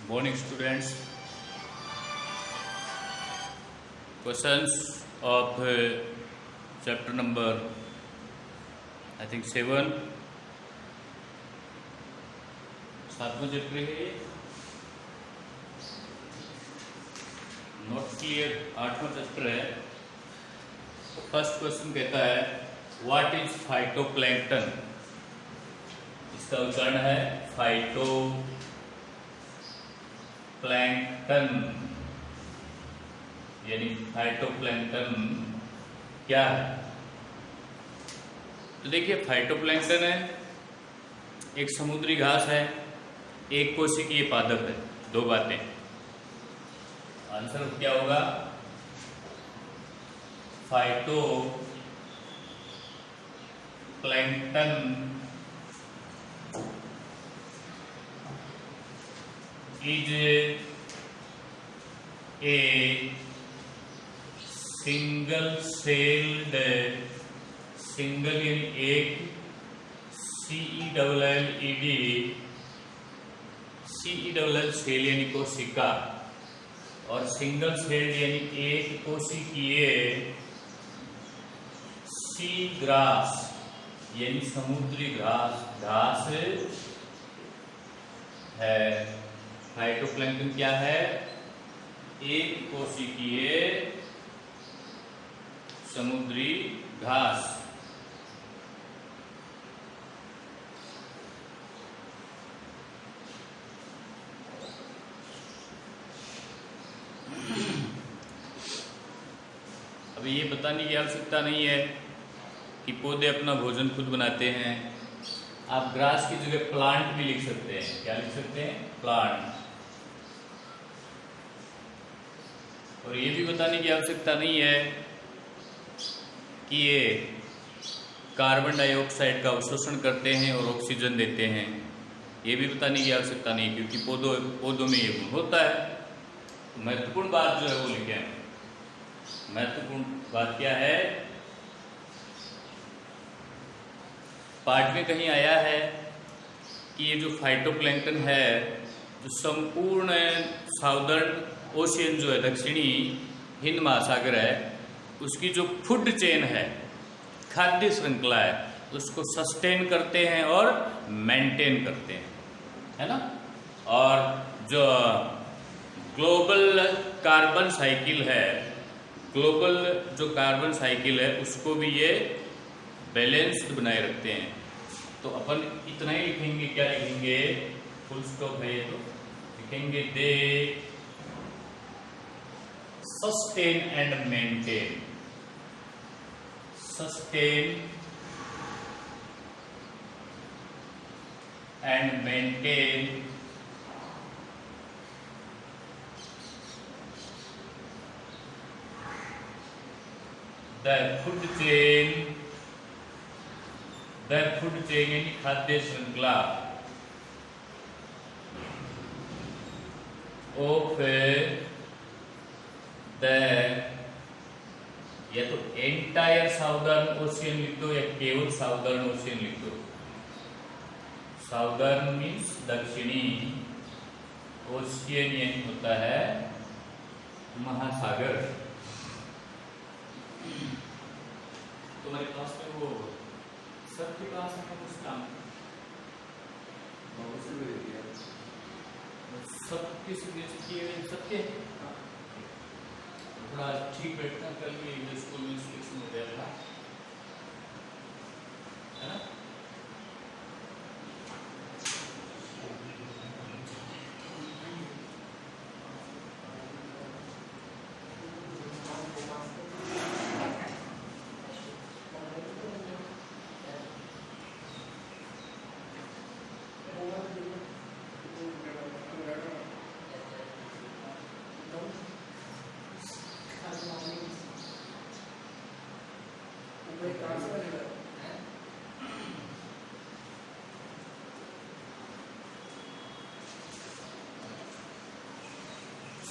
Morning students. Questions of chapter number I think 7. सातवां chapter है not clear. 8वां chapter है। First question कहता है व्हाट इज फाइटोप्लैंक्टन। इसका उच्चारण है फाइटोप्लैंक्टन यानी फाइटोप्लैंक्टन क्या है। तो देखिए फाइटोप्लैंक्टन है एक समुद्री घास है, एक कोशिकीय पादप है। दो बातें। आंसर क्या होगा? Phytoplankton is a single celled, single यानी एक, CELLED सेल यानी कोशिका, और सिंगल सेल्ड यानी एक कोशिकीय सी ग्रास यानी समुद्री घास है। फाइटोप्लैंक्टन क्या है? एक कोशिकीय समुद्री घास। अभी ये बताने की आवश्यकता नहीं है कि पौधे अपना भोजन खुद बनाते हैं। आप ग्रास की जगह प्लांट भी लिख सकते हैं। क्या लिख सकते हैं? प्लांट। और ये भी बताने की आवश्यकता नहीं है कि ये कार्बन डाइऑक्साइड का अवशोषण करते हैं और ऑक्सीजन देते हैं। ये भी बताने की आवश्यकता नहीं, क्योंकि पौधों में ये गुण होता है। महत्वपूर्ण बात जो है वो लिखे हैं। महत्वपूर्ण बात क्या है? पाठ में कहीं आया है कि ये जो फाइटोप्लैंक्टन है, जो संपूर्ण साउदर्न ओशियन जो है, दक्षिणी हिंद महासागर है, उसकी जो फूड चेन है, खाद्य श्रृंखला है, उसको सस्टेन करते हैं और मेंटेन करते हैं, है ना। और जो ग्लोबल कार्बन साइकिल है उसको भी ये बैलेंस्ड बनाए रखते हैं। तो अपन इतना ही लिखेंगे। क्या लिखेंगे? फुल स्टॉप है ये, तो लिखेंगे they sustain and maintain the food chain यानी खाद्य श्रृंखला ऑफ द, या तो एंटायर साउदर्न ओशियन लिख दो या केवल साउदर्न ओशियन लिख दो। साउदर्न मीन्स दक्षिणी, ओशियन यानी होता है महासागर। तुम्हारे क्लास में वो सर की क्लास में कुछ काम सबके सिग्नेचर किए गए, सबके थोड़ा ठीक बैठना। कल भी इंग्लिश स्कूल में सिलेक्शन हो गया था, है ना।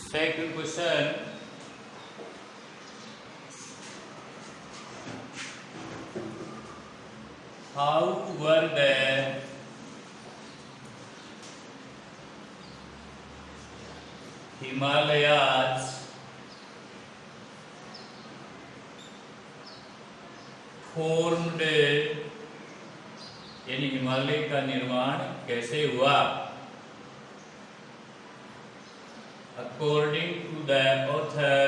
Second question. How were the Himalayas formed, यानी हिमालय का निर्माण कैसे हुआ। अकॉर्डिंग टू द ऑथर,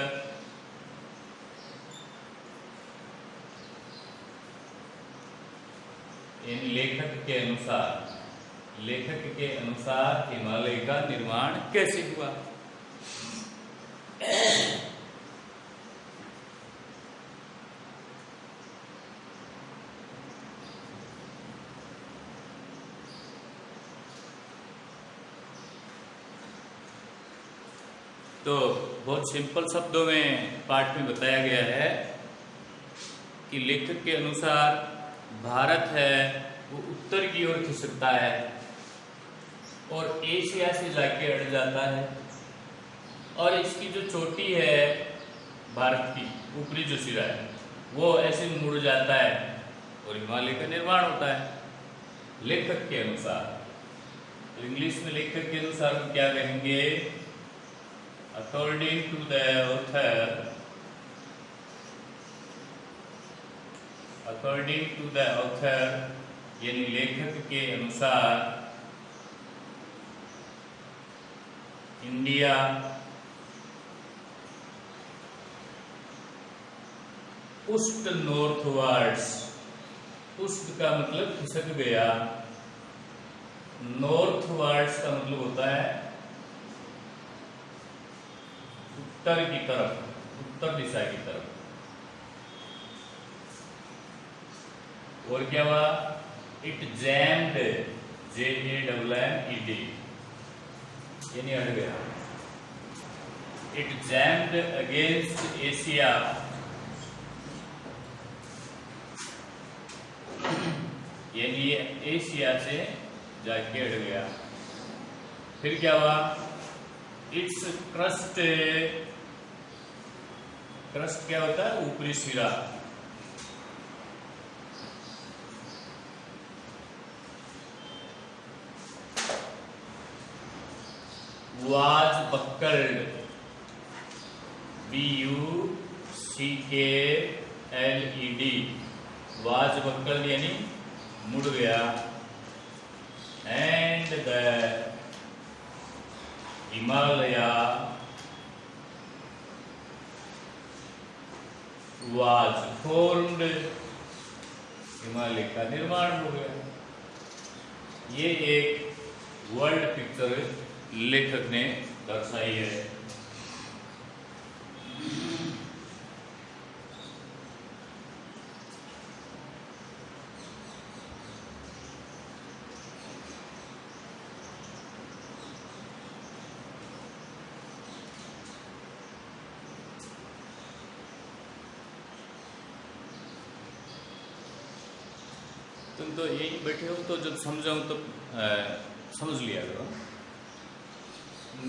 यानी लेखक के अनुसार, लेखक के अनुसार हिमालय का निर्माण कैसे हुआ। तो बहुत सिंपल शब्दों में पाठ में बताया गया है कि लेखक के अनुसार भारत है वो उत्तर की ओर खिसकता है और एशिया से जाके अड़ जाता है, और इसकी जो चोटी है भारत की, ऊपरी जो सिरा है वो ऐसे मुड़ जाता है और हिमालय का निर्माण होता है लेखक के अनुसार। तो इंग्लिश में लेखक के अनुसार हम क्या कहेंगे, according to the author, according to the author, यानी लेखक के अनुसार इंडिया पुश्ड नॉर्थवर्ड्स, पुश्ड का मतलब खिसक गया, नॉर्थवर्ड्स का मतलब होता है उत्तर की तरफ, उत्तर दिशा की तरफ। और क्या हुआ, इट जैम्ड, JAMMED, यानी अड़ गया। इट जैम्ड अगेंस्ट एशिया, यानी एशिया से जाके अड़ गया। फिर क्या हुआ, इट्स क्रस्ट, क्रस्ट क्या होता है, ऊपरी सिरा, वाज बक्कल्ड, BUCKLED, वाज बक्कल्ड यानी मुड़ गया। And the Himalaya was formed, Himalaya का निर्माण हो गया। ये एक वर्ल्ड पिक्चर लेखक ने दर्शाई है। तुम तो यही बैठे हो, तो जब समझाऊं तो समझ लिया करो।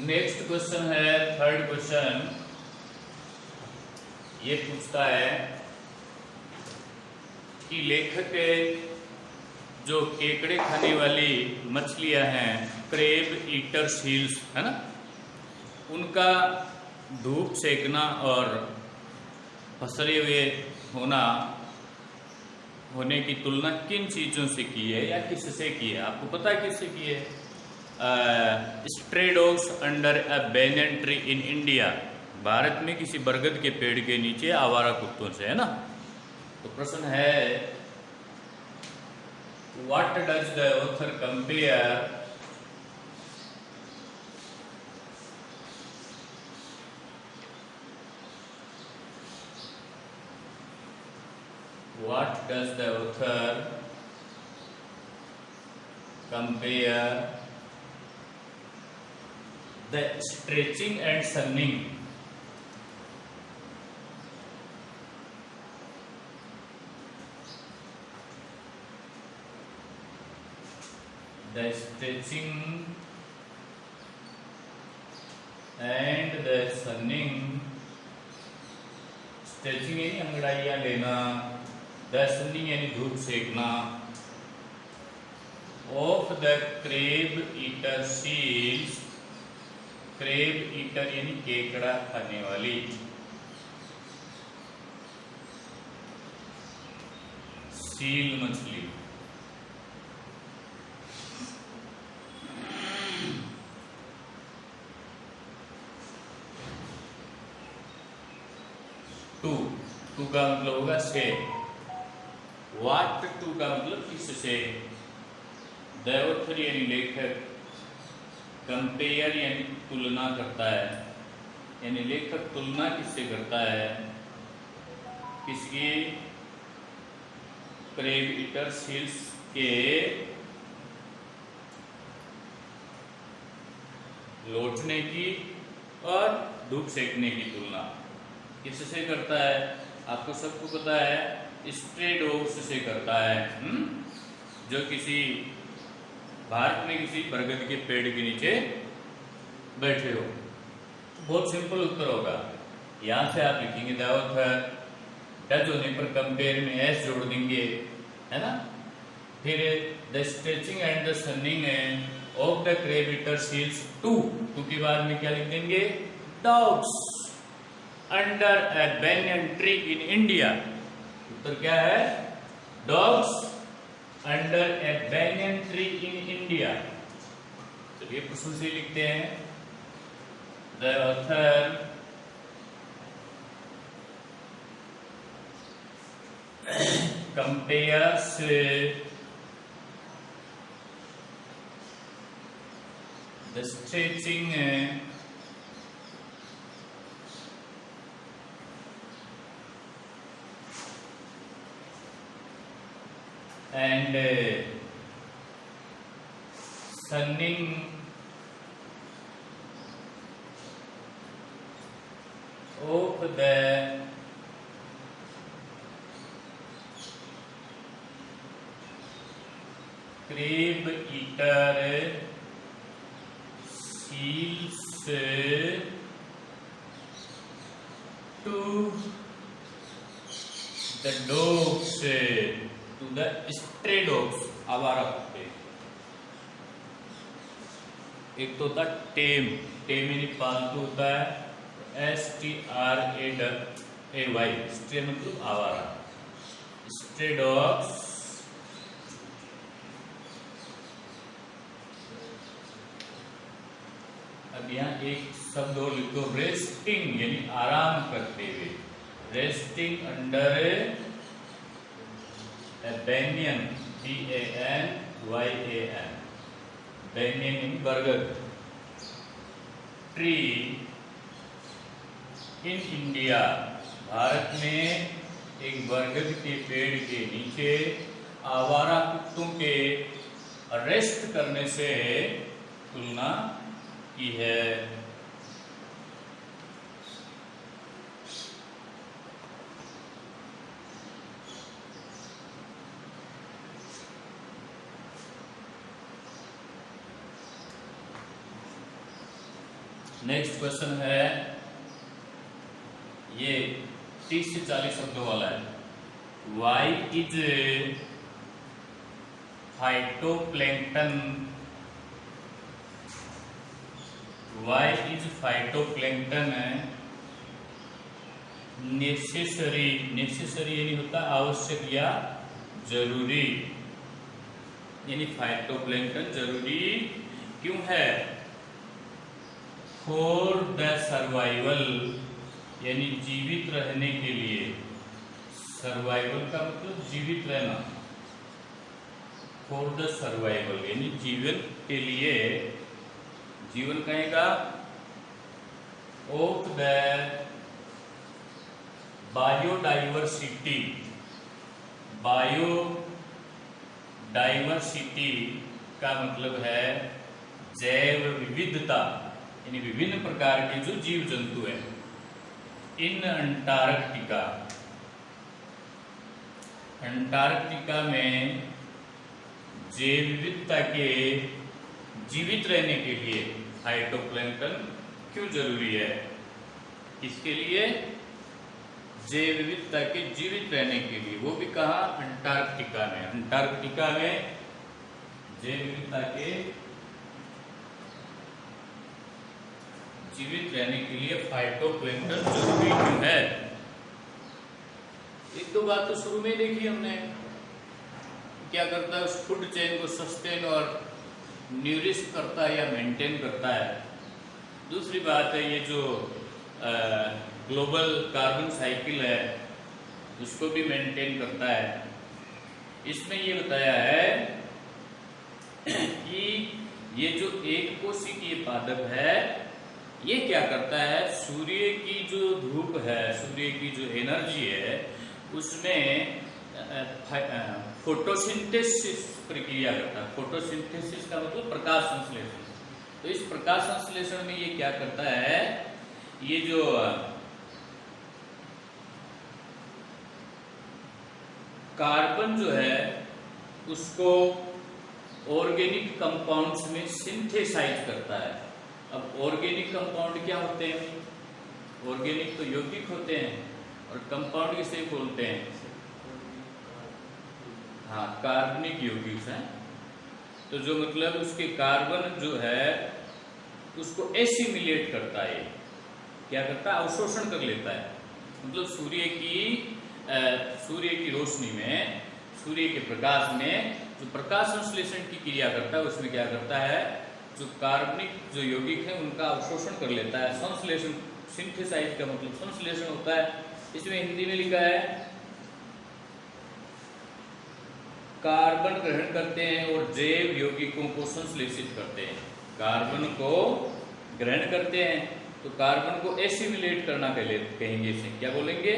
नेक्स्ट क्वेश्चन है, थर्ड क्वेश्चन, ये पूछता है कि लेखक जो केकड़े खाने वाली मछलियां हैं, क्रेब ईटर सील्स है ना, उनका धूप सेकना और पसरे हुए होने की तुलना किन चीज़ों से की है या किससे की है। आपको पता है किससे की है? Stray dogs under a banyan tree in India, Bharat में किसी बरगद के पेड़ के नीचे आवारा कुत्तों से, है ना। तो प्रश्न है, what does the author compare what does the author compare the stretching and sunning, the stretching and the sunning, stretching यानी अंगड़ाइयाँ लेना, द सनिंग यानी धूप सेकना, of the crab eater seals crab eater यानी केकड़ा खाने वाली। सील मछली। टू का मतलब होगा से। वाट टू का मतलब किससे। द ऑथर यानी लेखक। कंपेयर यानी तुलना करता है, यानी लेखक तुलना किससे करता है, किसकी, क्रेब ईटर सील्स के लौटने की और धूप सेकने की तुलना किससे करता है। आपको सबको पता है स्ट्रे डॉग्स से करता है, जो किसी भारत में किसी बरगद के पेड़ के नीचे बैठे हो। बहुत सिंपल उत्तर होगा। यहां से आप लिखेंगे द ऑथर, डज होने पर कंपेयर में एस जोड़ देंगे, है ना। फिर the stretching and the sunning of the crab eater seals two के बाद में क्या लिख देंगे, dogs under a banyan tree in India. उत्तर क्या है, dogs under a banyan tree in India. चलिए प्रश्न से लिखते हैं। The author compares the stretching and sunning of the crab eater seals to the dogs, to the stray dogs, आवारा कुत्ते। एक तो होता टेम, टेम यानी पालतू होता है, STRAY, स्ट्रे मतलब आवारा। स्ट्रे डॉग्स अब यहाँ एक शब्द और लिखो, रेस्टिंग यानी आराम करते हुए। Resting under a banyan, BANYAN, banyan यानी बरगद, ट्री इन इंडिया, भारत में एक बरगद के पेड़ के नीचे आवारा कुत्तों के अरेस्ट करने से तुलना की है। नेक्स्ट क्वेश्चन है, ये 30 से 40 शब्दों वाला है। Why is phytoplankton, why is phytoplankton necessary, necessary यानी होता आवश्यक या जरूरी, यानी फाइटोप्लैंक्टन जरूरी क्यों है। फॉर द सर्वाइवल यानी जीवित रहने के लिए, सर्वाइवल का मतलब जीवित रहना, फॉर द सर्वाइवल यानी जीवन के लिए, जीवन कहेगा, ऑफ द बायोडाइवर्सिटी, बायोडाइवर्सिटी का मतलब है जैव विविधता, यानी विभिन्न प्रकार के जो जीव जंतु हैं। इन अंटार्कटिका, अंटार्कटिका में जैव विविधता के जीवित रहने के लिए फाइटोप्लैंक्टन क्यों जरूरी है। इसके लिए जैव विविधता के जीवित रहने के लिए, वो भी कहा अंटार्कटिका में। अंटार्कटिका में जैव विविधता के जीवित रहने के लिए फाइटोप्लैंक्टन जरूरी क्यों है। एक दो बात तो शुरू में देखी हमने, क्या करता है, उस फूड चेन को सस्टेन और न्यूरिश करता है या मेंटेन करता है। दूसरी बात है ये जो ग्लोबल कार्बन साइकिल है उसको भी मेंटेन करता है। इसमें ये बताया है कि ये जो एक कोशिकीय पादप है ये क्या करता है, सूर्य की जो धूप है, सूर्य की जो एनर्जी है उसमें फोटोसिंथेसिस प्रक्रिया करता है। फोटोसिंथेसिस का मतलब प्रकाश संश्लेषण। तो इस प्रकाश संश्लेषण में ये क्या करता है, ये जो कार्बन जो है उसको ऑर्गेनिक कंपाउंड्स में सिंथेसाइज करता है। अब ऑर्गेनिक कंपाउंड क्या होते हैं, ऑर्गेनिक तो यौगिक होते हैं और कंपाउंड किसे बोलते हैं, हाँ कार्बनिक यौगिक हैं। तो जो मतलब उसके कार्बन जो है उसको एसिमिलेट करता है, क्या करता है, अवशोषण कर लेता है। मतलब सूर्य की रोशनी में, सूर्य के प्रकाश में जो प्रकाश संश्लेषण की क्रिया करता है उसमें क्या करता है, जो कार्बनिक जो यौगिक है उनका अवशोषण कर लेता है। संश्लेषण, सिंथेसाइज का मतलब संश्लेषण होता है। इसमें हिंदी में लिखा है कार्बन ग्रहण करते हैं और जैव यौगिकों को संश्लेषित करते हैं। कार्बन को ग्रहण करते हैं तो कार्बन को एसिमिलेट करना कहेंगे, इसे क्या बोलेंगे,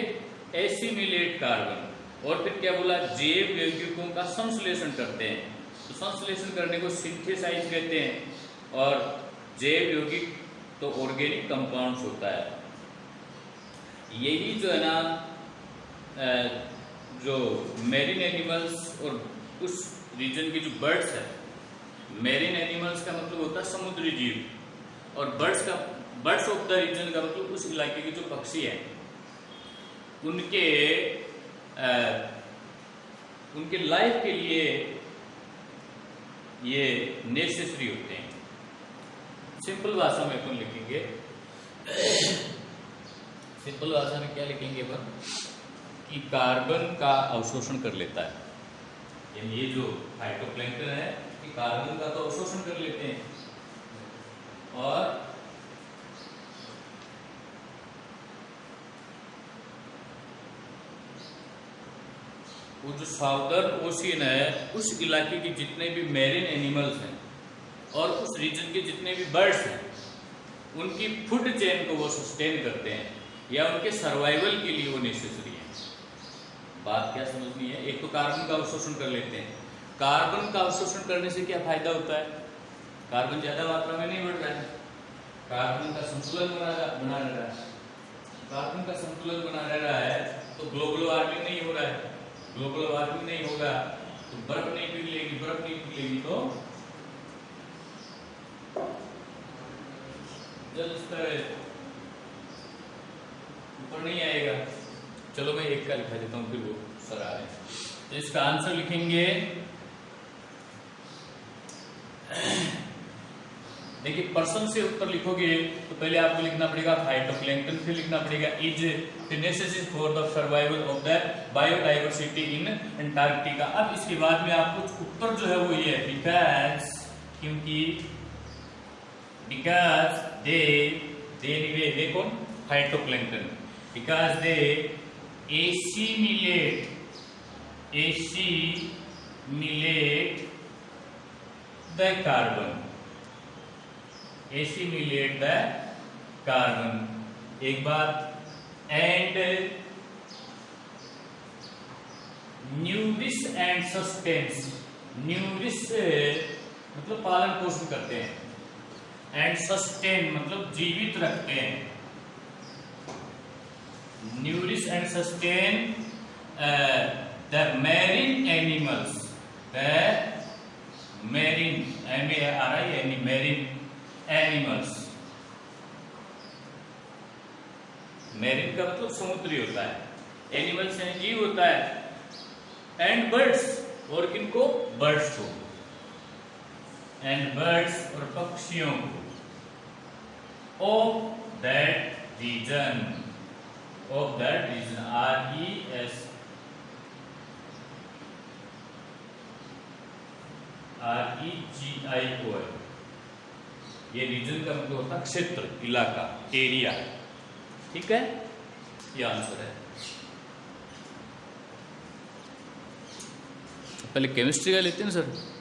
एसिमिलेट कार्बन। और फिर क्या बोला, जैव यौगिकों का संश्लेषण करते हैं। तो संश्लेषण करने को सिंथेसाइज कहते हैं। और जैव यौगिक तो ऑर्गेनिक कंपाउंड्स होता है। यही जो है ना जो मेरीन एनिमल्स और उस रीजन की जो बर्ड्स है, मेरीन एनिमल्स का मतलब होता है समुद्री जीव, और बर्ड्स ऑफ द रीजन का मतलब उस इलाके के जो पक्षी हैं उनके लाइफ के लिए ये नेसेसरी होते हैं। सिंपल भाषा में अपन लिखेंगे, सिंपल भाषा में क्या लिखेंगे अपन, कि कार्बन का अवशोषण कर लेता है। यानी ये जो फाइटोप्लैंक्टन है कि कार्बन का तो अवशोषण कर लेते हैं, और वो जो साउदर्न ओशियन है उस इलाके के जितने भी मेरीन एनिमल्स हैं और उस रीजन के जितने भी बर्ड्स हैं उनकी फूड चेन को वो सस्टेन करते हैं या उनके सर्वाइवल के लिए वो नेसेसरी है। बात क्या समझनी है, एक तो कार्बन का अवशोषण कर लेते हैं। कार्बन का अवशोषण करने से क्या फायदा होता है, कार्बन ज्यादा मात्रा में नहीं बढ़ रहा है, कार्बन का संतुलन बना रह रहा है। कार्बन का संतुलन बना रह रहा है तो ग्लोबल वार्मिंग नहीं हो रहा है। ग्लोबल वार्मिंग नहीं होगा तो बर्फ नहीं पिघलेगी, बर्फ नहीं पिघलेगी तो जल स्तर ऊपर नहीं आएगा। चलो मैं एक का लिखा देता हूँ, फिर वो सर आ रहे हैं। तो इसका आंसर लिखेंगे, देखिए पर्सन से उत्तर लिखोगे तो पहले आपको लिखना पड़ेगा फाइटोप्लैंक्टन, फिर लिखना पड़ेगा is necessary for the survival of the biodiversity in Antarctica. अब इसके बाद में आपको उत्तर जो है वो ये है, बिकॉज, क्योंकि, बिकॉज दे कौन, phytoplankton, because they assimilate the carbon, assimilate the carbon. एक बात, and nourish and sustains, nourish मतलब पालन पोषण करते हैं, एंड सस्टेन मतलब जीवित रखते हैं। Nourish and sustain the marine animals, the marine, MARI यानी मैरीन एनिमल्स। मैरीन का मतलब समुद्री होता है, एनिमल्स यानी जीव होता है, एंड बर्ड्स, और किनको, बर्ड्स को, एंड बर्ड्स और पक्षियों को, of that region, of that region, REGION। ये रीजन का मतलब होता है क्षेत्र, इलाका, एरिया। ठीक है, ये आंसर है। पहले केमिस्ट्री का लेते हैं ना सर।